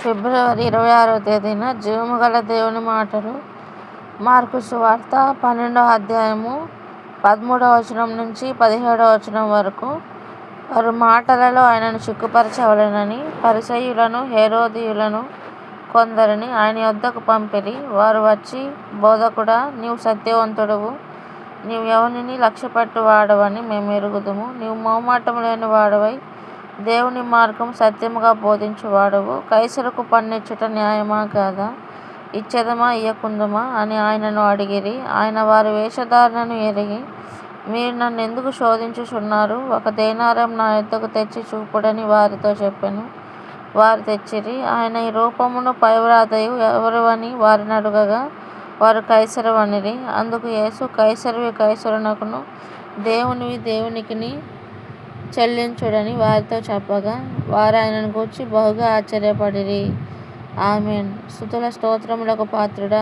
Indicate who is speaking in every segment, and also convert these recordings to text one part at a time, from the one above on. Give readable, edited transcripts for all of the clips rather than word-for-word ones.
Speaker 1: ఫిబ్రవరి 26వ తేదీన జీవము గల దేవుని మాటలు. మార్కు సువార్త 12వ అధ్యాయము 13వ వచనం నుంచి 17వ వచనం వరకు. వారు మాటలలో ఆయనను సిగ్గుపరచవలెనని పరిసయ్యులను హేరోదీయులను కొందరిని ఆయన యొద్దకు పంపిరి. వారు వచ్చి, బోధకుడా, నీవు సత్యవంతుడవు, నీవు ఎవనిని లక్ష్యపెట్టు వాడవని మేము ఎరుగుదుము. నీవు మోమాటము లేని వాడవై దేవుని మార్గం సత్యముగా బోధించువాడవు. కైసరుకు పన్నిచ్చుట న్యాయమా కాదా? ఇచ్చెదమా ఇయ్యకుందుమా అని ఆయనను అడిగిరి. ఆయన వారి వేషధారణను ఎరిగి, మీరు నన్ను ఎందుకు శోధించుచున్నారు? ఒక దేనారం నా యొద్దకు తెచ్చి చూపుడని వారితో చెప్పెను. వారు తెచ్చిరి. ఆయన ఈ రూపమును పైవ్రాతయు ఎవరివని వారిని అడుగగా, వారు కైసరవనిరి. అందుకు యేసు, కైసరువి కైసరునకును, దేవునివి దేవునికిని చెల్లించుడని వారితో చెప్పగా, వారు ఆయనను గూర్చి బహుగా ఆశ్చర్యపడిరి. ఆమేన్. స్తుతుల స్తోత్రములకు పాత్రుడా,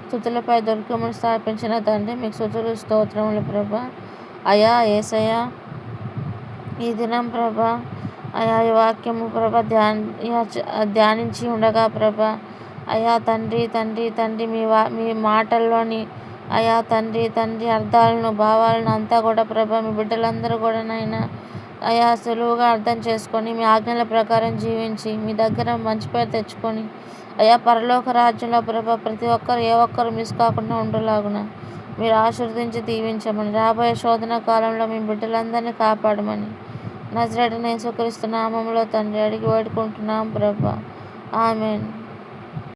Speaker 1: స్తుతులపై దుర్గమును స్థాపించిన తండ్రి, మీకు స్తుతులు స్తోత్రములు ప్రభా. అయా యేసయ్యా, ఈ దినం ప్రభా, అయా ఈ వాక్యము ప్రభా ధ్యానించి ఉండగా ప్రభా, అయా తండ్రి తండ్రి తండ్రి మీ మాటల్లోని అయా తండ్రి అర్థాలను భావాలను అంతా కూడా ప్రభా మీ బిడ్డలందరూ కూడా నాయనా అయా సులువుగా అర్థం చేసుకొని మీ ఆజ్ఞల ప్రకారం జీవించి మీ దగ్గర మంచి పేరు తెచ్చుకొని అయా పరలోక రాజ్యంలో ప్రభా ప్రతి ఒక్కరు ఏ ఒక్కరు మిస్ కాకుండా ఉండేలాగున మీరు ఆశీర్వదించి దీవించమని, రాబోయే శోధన కాలంలో మీ బిడ్డలందరినీ కాపాడమని నజరేయుడైన యేసుక్రీస్తు నామములో తండ్రి అడిగి వేడుకుంటున్నాం ప్రభా. ఆమేన్.